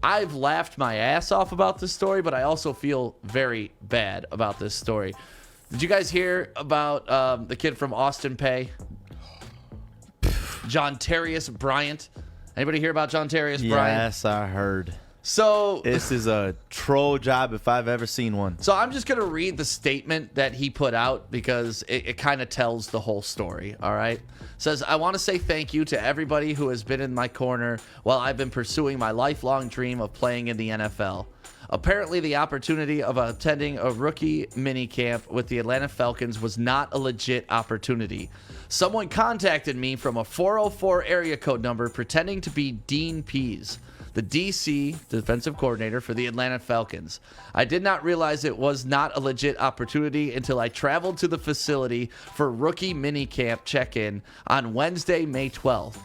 I've laughed my ass off about this story, but I also feel very bad about this story. Did you guys hear about the kid from Austin Peay? Juantarius Bryant. Anybody hear about Juantarius Bryant? Yes, I heard. So this is a troll job if I've ever seen one. So I'm just going to read the statement that he put out because it kind of tells the whole story, all right? It says, I want to say thank you to everybody who has been in my corner while I've been pursuing my lifelong dream of playing in the NFL. Apparently, the opportunity of attending a rookie minicamp with the Atlanta Falcons was not a legit opportunity. Someone contacted me from a 404 area code number pretending to be Dean Pease, the DC defensive coordinator for the Atlanta Falcons. I did not realize it was not a legit opportunity until I traveled to the facility for rookie minicamp check-in on Wednesday, May 12th.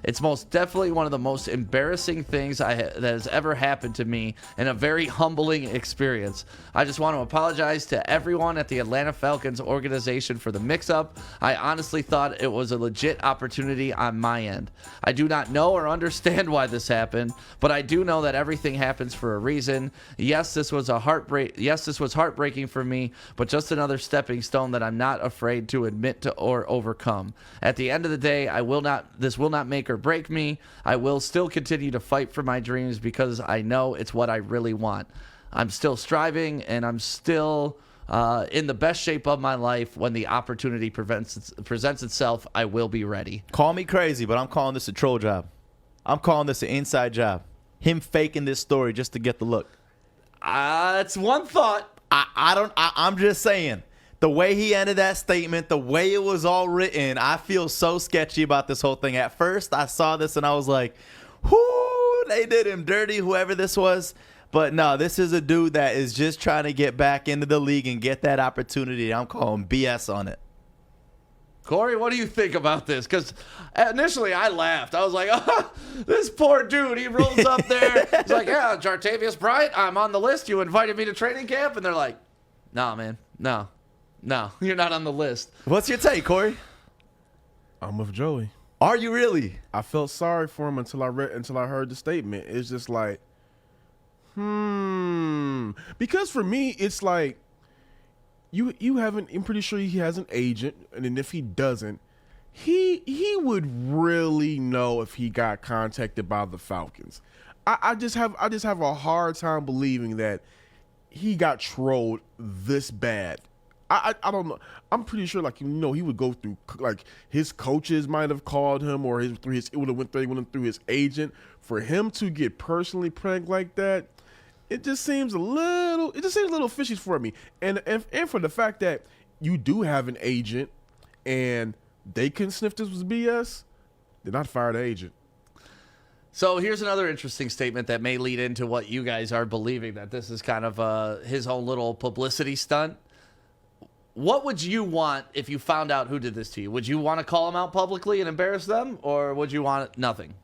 It's most definitely one of the most embarrassing things that has ever happened to me and a very humbling experience. I just want to apologize to everyone at the Atlanta Falcons organization for the mix-up. I honestly thought it was a legit opportunity on my end. I do not know or understand why this happened, but I do know that everything happens for a reason. Yes, this was heartbreaking for me, but just another stepping stone that I'm not afraid to admit to or overcome. At the end of the day, this will not make or break me. I will still continue to fight for my dreams because I know it's what I really want. I'm still striving, and I'm still in the best shape of my life. When the opportunity presents itself, I will be ready. Call me crazy, but I'm calling this a troll job. I'm calling this an inside job. Him faking this story just to get the look. It's one thought. I'm just saying. The way he ended that statement, the way it was all written, I feel so sketchy about this whole thing. At first, I saw this and I was like, whoo, they did him dirty, whoever this was. But no, this is a dude that is just trying to get back into the league and get that opportunity. I'm calling BS on it. Kory, what do you think about this? Because initially I laughed. I was like, oh, this poor dude, he rolls up there. He's like, yeah, Juantarius Bryant, I'm on the list. You invited me to training camp. And they're like, nah, man, no, you're not on the list. What's your take, Kory? I'm with Joey. Are you really? I felt sorry for him until I heard the statement. It's just like, because for me, it's like you haven't. I'm pretty sure he has an agent, and then if he doesn't, he would really know if he got contacted by the Falcons. I just have a hard time believing that he got trolled this bad. I don't know. I'm pretty sure, like, he would go through, like, his coaches might have called him, or it would have went through his agent. For him to get personally pranked like that, it just seems a little fishy for me. And for the fact that you do have an agent and they can sniff this was BS, then I'd fire the agent. So here's another interesting statement that may lead into what you guys are believing, that this is kind of his own little publicity stunt. What would you want if you found out who did this to you? Would you want to call them out publicly and embarrass them, or would you want nothing?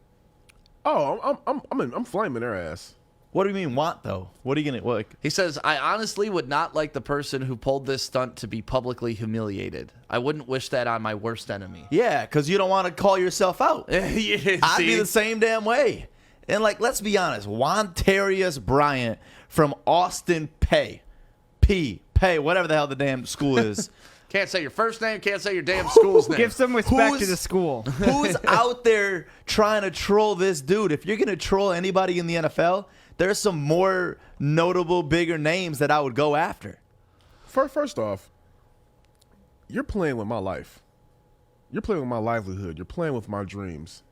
Oh, I'm flaming their ass. What do you mean want, though? What are you going to, like? He says, I honestly would not like the person who pulled this stunt to be publicly humiliated. I wouldn't wish that on my worst enemy. Yeah, because you don't want to call yourself out. Yeah, I'd be the same damn way. And, like, let's be honest. Juantarius Bryant from Austin Peay. Peay, whatever the hell the damn school is. Can't say your first name, can't say your damn school's name. Give some respect to the school. Who's out there trying to troll this dude? If you're going to troll anybody in the NFL, there's some more notable, bigger names that I would go after. First off, you're playing with my life. You're playing with my livelihood. You're playing with my dreams.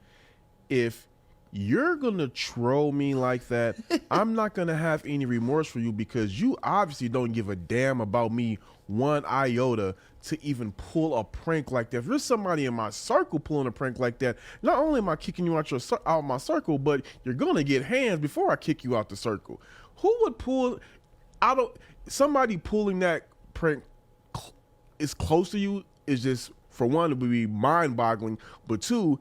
If you're going to troll me like that, I'm not going to have any remorse for you, because you obviously don't give a damn about me one iota to even pull a prank like that. If there's somebody in my circle pulling a prank like that, not only am I kicking you out my circle, but you're going to get hands before I kick you out the circle. Who would pull somebody pulling that prank is close to you is just, for one, it would be mind-boggling, but two,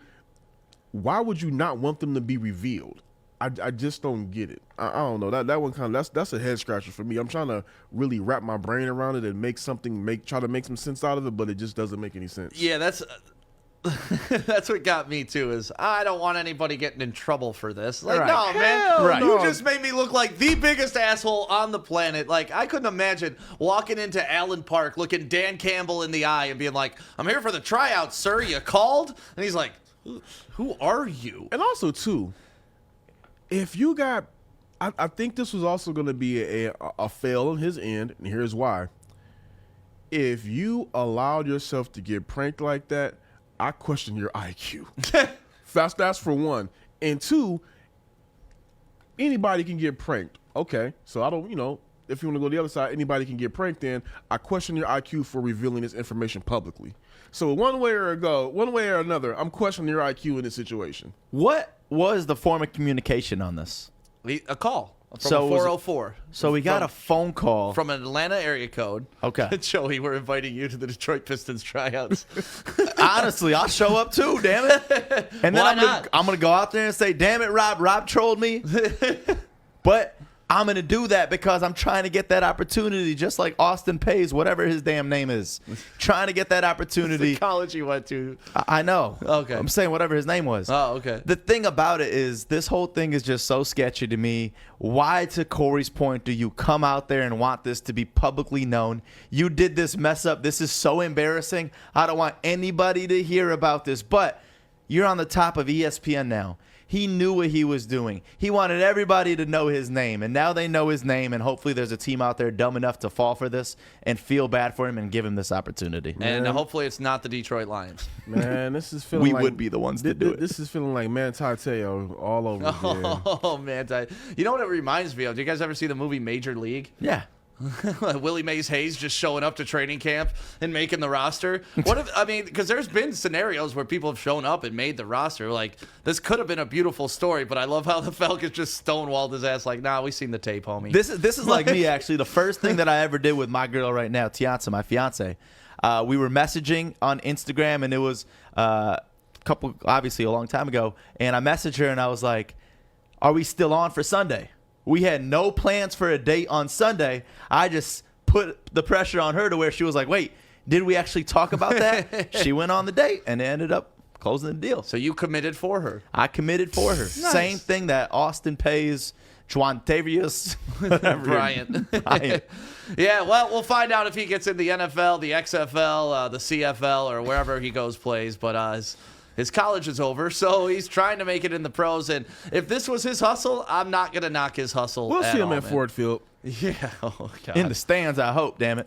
why would you not want them to be revealed? I just don't get it. I don't know. That one kind of, that's a head scratcher for me. I'm trying to really wrap my brain around it and try to make some sense out of it, but it just doesn't make any sense. Yeah, That's what got me too. Is I don't want anybody getting in trouble for this. Like, Right. no, man, Hell you no. just made me look like the biggest asshole on the planet. Like, I couldn't imagine walking into Allen Park, looking Dan Campbell in the eye, and being like, "I'm here for the tryouts, sir. You called?" And he's like, "Who are you?" And also, too, if you got, I think this was also going to be a fail on his end, and here's why. If you allowed yourself to get pranked like that, I question your IQ. That's for one. And two, anybody can get pranked. Okay, so I don't, if you want to go the other side, anybody can get pranked, then I question your IQ for revealing this information publicly. So one way or another, I'm questioning your IQ in this situation. What was the form of communication on this? A call from So a was it- 404. So we got a phone call. From an Atlanta area code. Okay. Joey, we're inviting you to the Detroit Pistons tryouts. Honestly, I'll show up too, damn it. And then Why I'm not? gonna go out there and say, damn it, Rob trolled me. But I'm gonna do that because I'm trying to get that opportunity, just like Austin Peay's, whatever his damn name is. Trying to get that opportunity. The college you went to. I know. Okay. I'm saying whatever his name was. Oh, okay. The thing about it is this whole thing is just so sketchy to me. Why, to Kory's point, do you come out there and want this to be publicly known? You did this mess up. This is so embarrassing. I don't want anybody to hear about this. But you're on the top of ESPN now. He knew what he was doing. He wanted everybody to know his name, and now they know his name, and hopefully there's a team out there dumb enough to fall for this and feel bad for him and give him this opportunity. And hopefully it's not the Detroit Lions. Man, this is feeling We like, would be the ones to do it. This is feeling like Manti Te'o all over again. Oh, man. You know what it reminds me of? Do you guys ever see the movie Major League? Yeah. Willie Mays Hayes just showing up to training camp and making the roster. What if, because there's been scenarios where people have shown up and made the roster. Like, this could have been a beautiful story, but I love how the Falcons just stonewalled his ass like, nah, we seen the tape, homie. This is like me, actually. The first thing that I ever did with my girl right now, Tianza, my fiance, we were messaging on Instagram, and it was obviously a long time ago, and I messaged her, and I was like, are we still on for Sunday? We had no plans for a date on Sunday. I just put the pressure on her to where she was like, wait, did we actually talk about that? She went on the date and ended up closing the deal. So you committed for her. I committed for her. Same thing that Austin Peay's Juantarius Bryant. Bryant. Yeah, well, we'll find out if he gets in the NFL, the XFL, the CFL, or wherever he goes plays. But his college is over, so he's trying to make it in the pros. And if this was his hustle, I'm not going to knock his hustle. We'll see him all, at man. Ford Field. Yeah. Oh, God. In the stands, I hope, damn it.